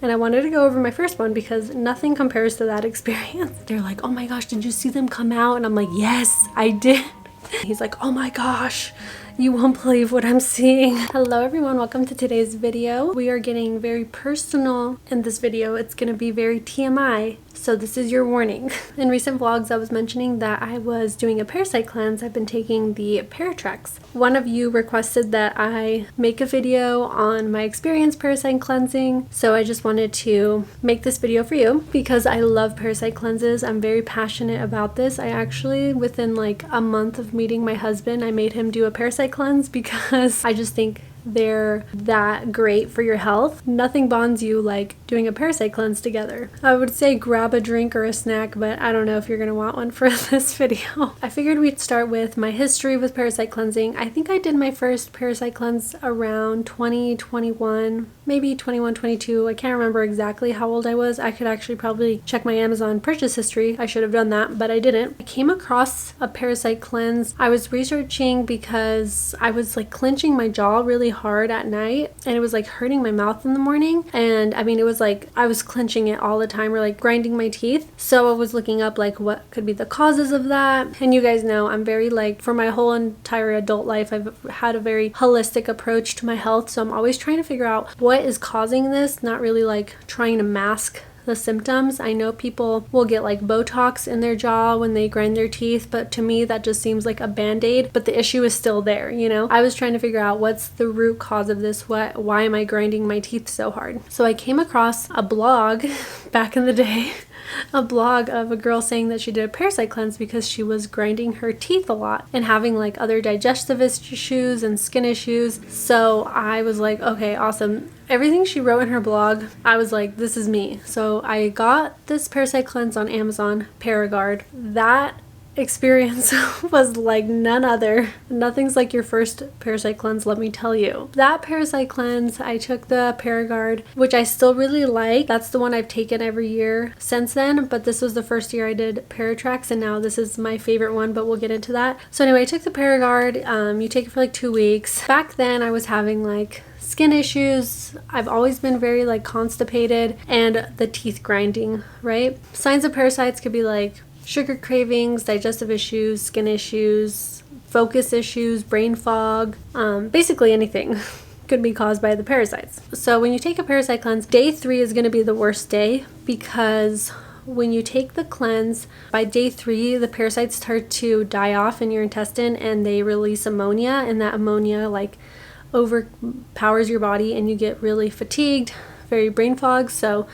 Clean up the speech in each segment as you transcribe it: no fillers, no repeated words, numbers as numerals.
And I wanted to go over my first one because nothing compares to that experience. They're like, oh my gosh, did you see them come out? And I'm like, yes, I did. He's like, oh my gosh, you won't believe what I'm seeing. Hello everyone, welcome to today's video. We are getting very personal in this video. It's gonna be very TMI, so this is your warning. In recent vlogs, I was mentioning that I was doing a Parasite cleanse. I've been taking the Paratrex. One of you requested that I make a video on my experience Parasite cleansing, so I just wanted to make this video for you because I love Parasite cleanses. I'm very passionate about this. I actually, within like a month of meeting my husband, I made him do a Parasite cleanse because I just think they're that great for your health. Nothing bonds you like doing a Parasite cleanse together. I would say grab a drink or a snack, but I don't know if you're gonna want one for this video. I figured we'd start with my history with Parasite cleansing. I think I did my first Parasite cleanse around 2021, maybe 21, 22. I can't remember exactly how old I was. I could actually probably check my Amazon purchase history. I should have done that, but I didn't. I came across a Parasite cleanse. I was researching because I was like clenching my jaw really hard at night and it was like hurting my mouth in the morning, and I mean it was like I was clenching it all the time or like grinding my teeth. So I was looking up like what could be the causes of that, and you guys know I'm very like, for my whole entire adult life I've had a very holistic approach to my health, so I'm always trying to figure out what is causing this, not really like trying to mask the symptoms. I know people will get like Botox in their jaw when they grind their teeth, but to me that just seems like a band-aid, but the issue is still there, you know? I was trying to figure out what's the root cause of this, why am I grinding my teeth so hard? So I came across a blog back in the day, a blog of a girl saying that she did a Parasite cleanse because she was grinding her teeth a lot and having like other digestive issues and skin issues. So I was like, okay, awesome. Everything she wrote in her blog, I was like, this is me. So I got this Parasite cleanse on Amazon, Paragard. That experience was like none other. Nothing's like your first Parasite cleanse, let me tell you. That Parasite cleanse, I took the Paragard, which I still really like. That's the one I've taken every year since then, but this was the first year I did Paratrex, and now this is my favorite one, but we'll get into that. So anyway, I took the Paragard. You take it for like 2 weeks. Back then I was having like skin issues. I've always been very like constipated, and the teeth grinding, right? Signs of parasites could be like sugar cravings, digestive issues, skin issues, focus issues, brain fog, basically anything could be caused by the parasites. So when you take a Parasite cleanse, day 3 is going to be the worst day because when you take the cleanse, by day 3, the parasites start to die off in your intestine and they release ammonia, and that ammonia like overpowers your body and you get really fatigued, very brain fog. So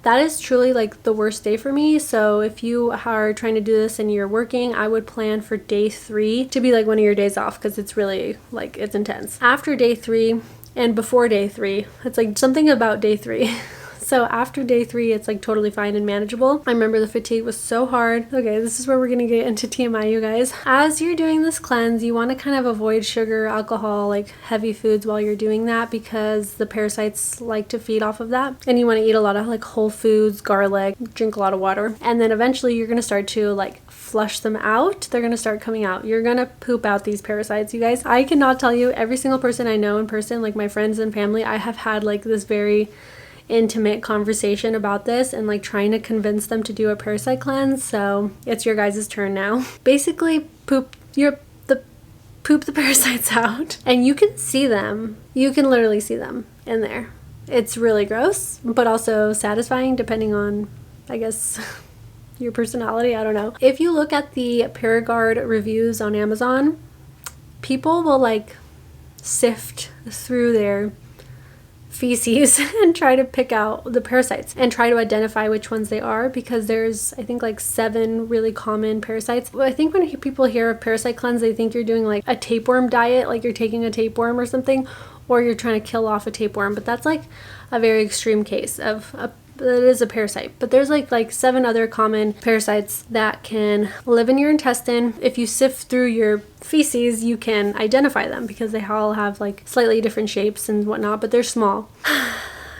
that is truly like the worst day for me. So if you are trying to do this and you're working, I would plan for day 3 to be like one of your days off because it's really like, it's intense. After day 3 and before day 3, it's like something about day 3. So after day 3, it's like totally fine and manageable. I remember the fatigue was so hard. Okay, this is where we're gonna get into TMI, you guys. As you're doing this cleanse, you want to kind of avoid sugar, alcohol, like heavy foods while you're doing that because the parasites like to feed off of that. And you want to eat a lot of like whole foods, garlic, drink a lot of water. And then eventually you're gonna start to like flush them out. They're gonna start coming out. You're gonna poop out these parasites, you guys. I cannot tell you, every single person I know in person, like my friends and family, I have had like this very intimate conversation about this and like trying to convince them to do a Parasite cleanse. So it's your guys' turn now. Basically poop the parasites out, and you can see them. You can literally see them in there. It's really gross, but also satisfying depending on, I guess, your personality. I don't know. If you look at the Paragard reviews on Amazon, people will like sift through their feces and try to pick out the parasites and try to identify which ones they are, because there's I think like 7 really common parasites. I think when people hear of Parasite cleanse, they think you're doing like a tapeworm diet, like you're taking a tapeworm or something, or you're trying to kill off a tapeworm, but that's like a very extreme case of that is a parasite. But there's like 7 other common parasites that can live in your intestine. If you sift through your feces, you can identify them because they all have like slightly different shapes and whatnot, but they're small.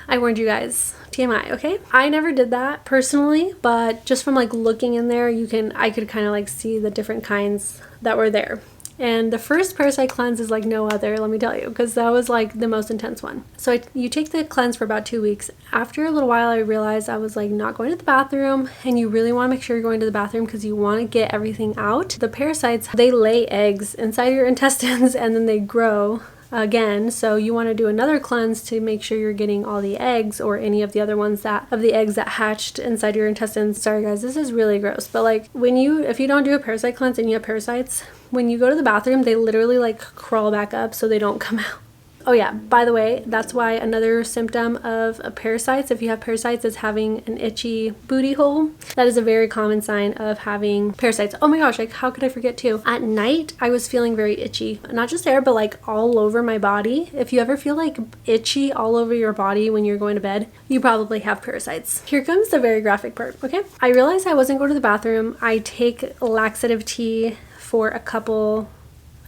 I warned you guys. TMI, okay? I never did that personally, but just from like looking in there, I could kind of like see the different kinds that were there. And the first Parasite cleanse is like no other, let me tell you, because that was like the most intense one. So you take the cleanse for about 2 weeks. After a little while, I realized I was like not going to the bathroom, and you really want to make sure you're going to the bathroom because you want to get everything out. The parasites, they lay eggs inside your intestines and then they grow again, so you want to do another cleanse to make sure you're getting all the eggs or any of the other ones of the eggs that hatched inside your intestines. Sorry guys, this is really gross, but like if you don't do a parasite cleanse and you have parasites, when you go to the bathroom, they literally like crawl back up so they don't come out. Oh yeah, by the way, that's why another symptom of parasites, if you have parasites, is having an itchy booty hole. That is a very common sign of having parasites. Oh my gosh, like how could I forget too? At night, I was feeling very itchy. Not just there, but like all over my body. If you ever feel like itchy all over your body when you're going to bed, you probably have parasites. Here comes the very graphic part, okay? I realized I wasn't going to the bathroom. I take laxative tea for a couple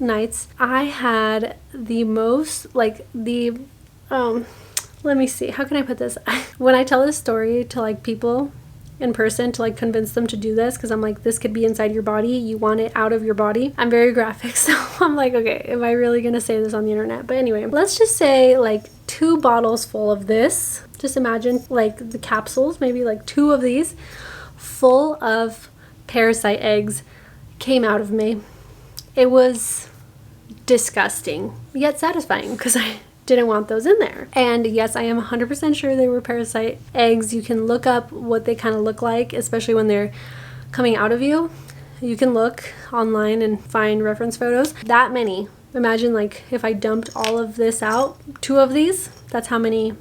nights. I had the most let me see, how can I put this? When I tell this story to like people in person to like convince them to do this, because I'm like, this could be inside your body, you want it out of your body. I'm very graphic, so I'm like, okay, am I really gonna say this on the internet? But anyway, let's just say like 2 bottles full of this. Just imagine like the capsules, maybe like 2 of these full of parasite eggs came out of me. It was disgusting yet satisfying because I didn't want those in there. And yes, I am 100% sure they were parasite eggs. You can look up what they kind of look like, especially when they're coming out of you. You can look online and find reference photos. That many. Imagine like if I dumped all of this out, 2 of these, that's how many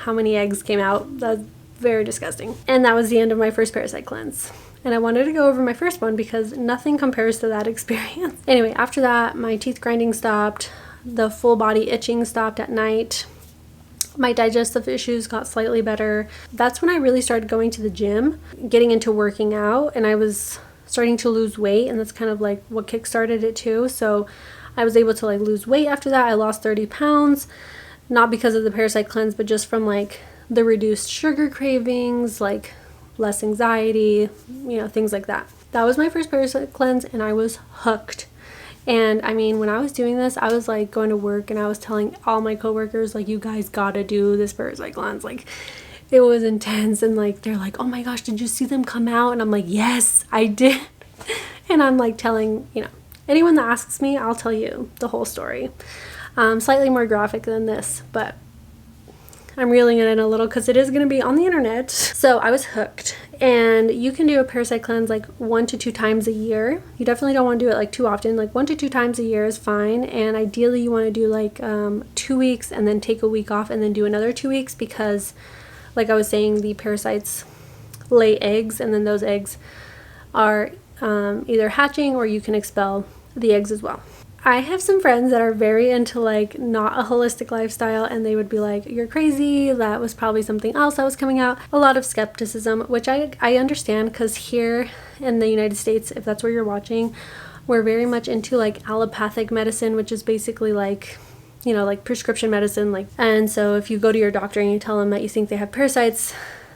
eggs came out. That's very disgusting. And that was the end of my first parasite cleanse. And I wanted to go over my first one because nothing compares to that experience. Anyway, after that, my teeth grinding stopped. The full body itching stopped at night. My digestive issues got slightly better. That's when I really started going to the gym, getting into working out, and I was starting to lose weight, and that's kind of like what kickstarted it too. So I was able to like lose weight after that. I lost 30 pounds, not because of the parasite cleanse, but just from like the reduced sugar cravings, like less anxiety, things like that. That was my first parasite cleanse and I was hooked. And I mean, when I was doing this, I was like going to work and I was telling all my coworkers, like, you guys gotta do this parasite cleanse. Like, it was intense. And like, they're like, oh my gosh, did you see them come out? And I'm like, yes, I did. And I'm like telling, anyone that asks me, I'll tell you the whole story. Slightly more graphic than this, but I'm reeling it in a little because it is going to be on the internet. So I was hooked, and you can do a parasite cleanse like 1 to 2 times a year. You definitely don't want to do it like too often. Like 1 to 2 times a year is fine, and ideally you want to do like 2 weeks and then take a week off and then do another 2 weeks, because like I was saying, the parasites lay eggs, and then those eggs are either hatching or you can expel the eggs as well. I have some friends that are very into like not a holistic lifestyle, and they would be like, you're crazy, that was probably something else that was coming out. A lot of skepticism, which I understand, because here in the United States, if that's where you're watching, we're very much into like allopathic medicine, which is basically like, like prescription medicine. And so if you go to your doctor and you tell them that you think they have parasites,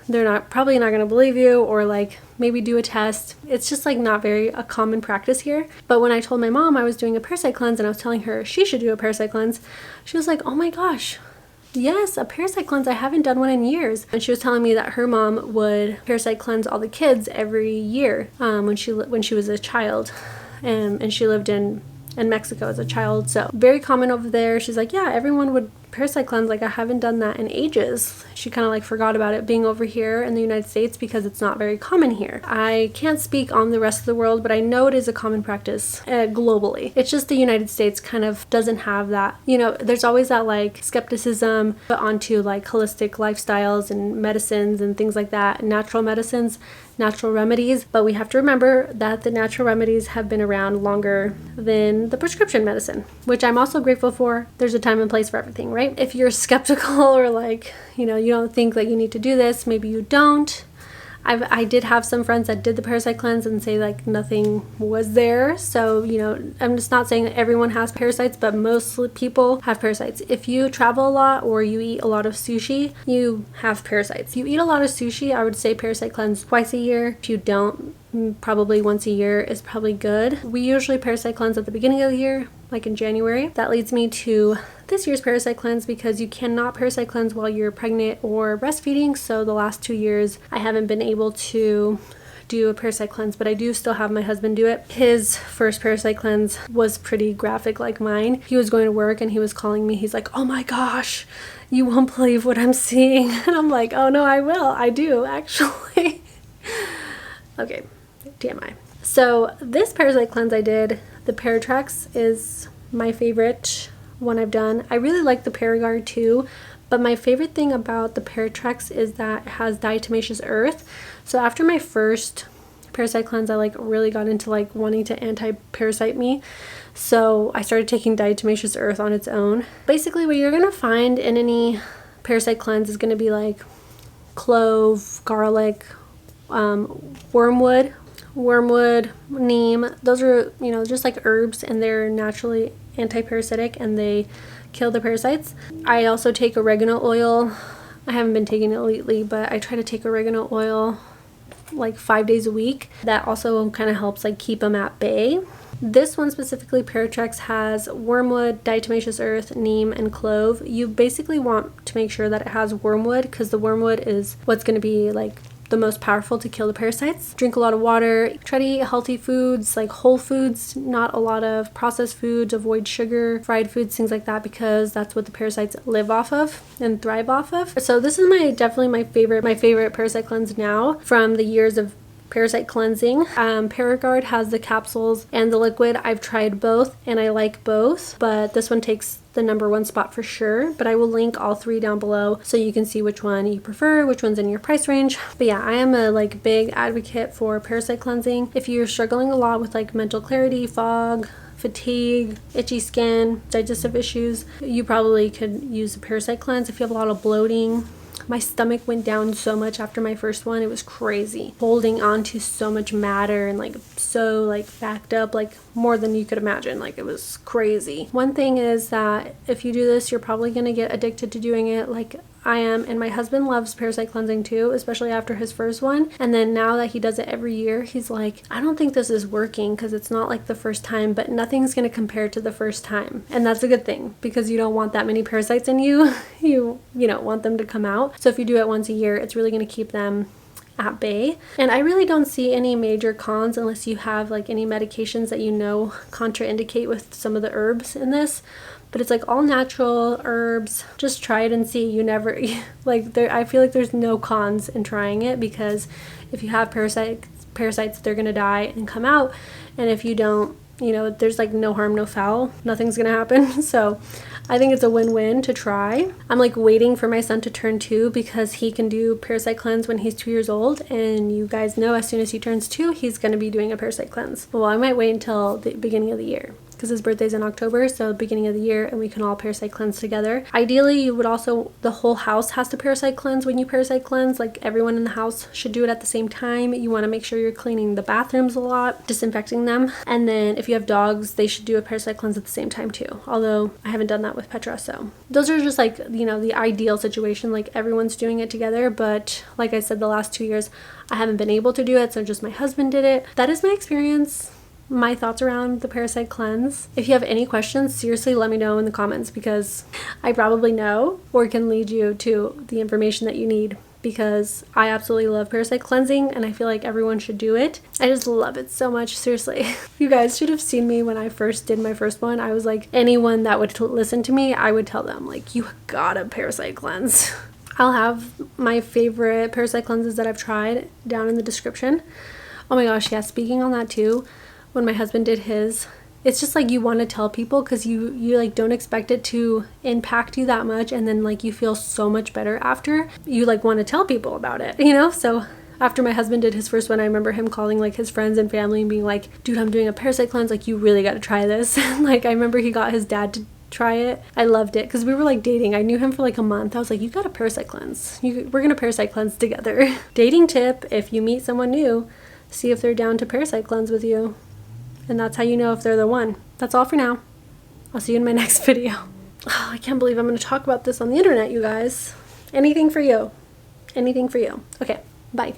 they're probably not going to believe you, or like maybe do a test. It's just like not a common practice here. But when I told my mom I was doing a parasite cleanse and I was telling her she should do a parasite cleanse, she was like, oh my gosh, yes, a parasite cleanse. I haven't done one in years. And she was telling me that her mom would parasite cleanse all the kids every year when she was a child, and she lived in Mexico as a child. So very common over there. She's like, yeah, everyone would parasite cleanse. Like, I haven't done that in ages. She kind of like forgot about it being over here in the United States because it's not very common here. I can't speak on the rest of the world, but I know it is a common practice globally. It's just the United States kind of doesn't have that. There's always that like skepticism put onto like holistic lifestyles and medicines and things like that, natural medicines, natural remedies. But we have to remember that the natural remedies have been around longer than the prescription medicine, which I'm also grateful for. There's a time and place for everything, right? If you're skeptical or like, you don't think that you need to do this, maybe you don't. I did have some friends that did the parasite cleanse and say like nothing was there. So, I'm just not saying that everyone has parasites, but most people have parasites. If you travel a lot or you eat a lot of sushi, you have parasites. You eat a lot of sushi, I would say parasite cleanse twice a year. If you don't, probably once a year is probably good. We usually parasite cleanse at the beginning of the year, like in January. That leads me to this year's parasite cleanse, because you cannot parasite cleanse while you're pregnant or breastfeeding. So the last 2 years I haven't been able to do a parasite cleanse, but I do still have my husband do it. His first parasite cleanse was pretty graphic like mine. He was going to work and he was calling me. He's like, oh my gosh, you won't believe what I'm seeing. And I'm like, oh no, I will. I do actually. Okay, TMI. So this parasite cleanse I did, the Paratrex, is my favorite one I've done. I really like the Paragard too, but my favorite thing about the Paratrex is that it has diatomaceous earth. So after my first parasite cleanse, I like really got into like wanting to anti-parasite me. So I started taking diatomaceous earth on its own. Basically what you're gonna find in any parasite cleanse is gonna be like clove, garlic, wormwood, neem. Those are, you know, just like herbs, and they're naturally anti-parasitic and they kill the parasites. I also take oregano oil. I haven't been taking it lately, but I try to take oregano oil like 5 days a week. That also kind of helps like keep them at bay. This one specifically, Paratrex, has wormwood, diatomaceous earth, neem, and clove. You basically want to make sure that it has wormwood, because the wormwood is what's going to be like the most powerful to kill the parasites. Drink a lot of water. Try to eat healthy foods, like whole foods, not a lot of processed foods. Avoid sugar, fried foods, things like that, because that's what the parasites live off of and thrive off of. So this is definitely my favorite parasite cleanse now from the years of parasite cleansing. Paragard has the capsules and the liquid. I've tried both and I like both, but this one takes the #1 spot for sure. But I will link all 3 down below so you can see which one you prefer, which one's in your price range. But yeah, I am a like big advocate for parasite cleansing. If you're struggling a lot with like mental clarity, fog, fatigue, itchy skin, digestive issues, you probably could use a parasite cleanse. If you have a lot of bloating, my stomach went down so much after my first one. It was crazy. Holding on to so much matter and like so like backed up, like more than you could imagine. Like it was crazy. One thing is that if you do this, you're probably going to get addicted to doing it like I am, and my husband loves parasite cleansing too, especially after his first one. And then now that he does it every year, he's like, I don't think this is working because it's not like the first time, but nothing's going to compare to the first time. And that's a good thing, because you don't want that many parasites in you. You don't want them to come out. So if you do it once a year, it's really going to keep them at bay. And I really don't see any major cons unless you have like any medications that you know contraindicate with some of the herbs in this. But it's like all natural herbs. Just try it and see. You never like I feel like there's no cons in trying it, because if you have parasites, they're gonna die and come out. And if you don't, there's like no harm, no foul. Nothing's gonna happen. So I think it's a win-win to try. I'm like waiting for my son to turn 2 because he can do parasite cleanse when he's 2 years old. And you guys know as soon as he turns 2, he's gonna be doing a parasite cleanse. Well, I might wait until the beginning of the year, because his birthday's in October, so beginning of the year, and we can all parasite cleanse together. Ideally, you would also, the whole house has to parasite cleanse when you parasite cleanse. Like everyone in the house should do it at the same time. You want to make sure you're cleaning the bathrooms a lot, disinfecting them. And then if you have dogs, they should do a parasite cleanse at the same time too. Although I haven't done that with Petra, so those are just like, the ideal situation, like everyone's doing it together. But like I said, the last 2 years, I haven't been able to do it, so just my husband did it. That is my experience. My thoughts around the parasite cleanse. If you have any questions, seriously let me know in the comments, because I probably know or can lead you to the information that you need, because I absolutely love parasite cleansing and I feel like everyone should do it. I just love it so much, seriously. You guys should have seen me when I first did my first one. I was like, anyone that would listen to me, I would tell them like, you gotta parasite cleanse. I'll have my favorite parasite cleanses that I've tried down in the description. Oh my gosh, yeah, speaking on that too, when my husband did his, it's just like you want to tell people, because you like don't expect it to impact you that much, and then like you feel so much better after. You like want to tell people about it, so after my husband did his first one, I remember him calling like his friends and family and being like, dude, I'm doing a parasite cleanse, like you really got to try this. Like I remember he got his dad to try it. I loved it, because we were like dating. I knew him for like a month. I was like, you got a parasite cleanse, we're gonna parasite cleanse together. Dating tip: if you meet someone new, see if they're down to parasite cleanse with you. And that's how you know if they're the one. That's all for now. I'll see you in my next video. Oh, I can't believe I'm going to talk about this on the internet, you guys. Anything for you. Anything for you. Okay, bye.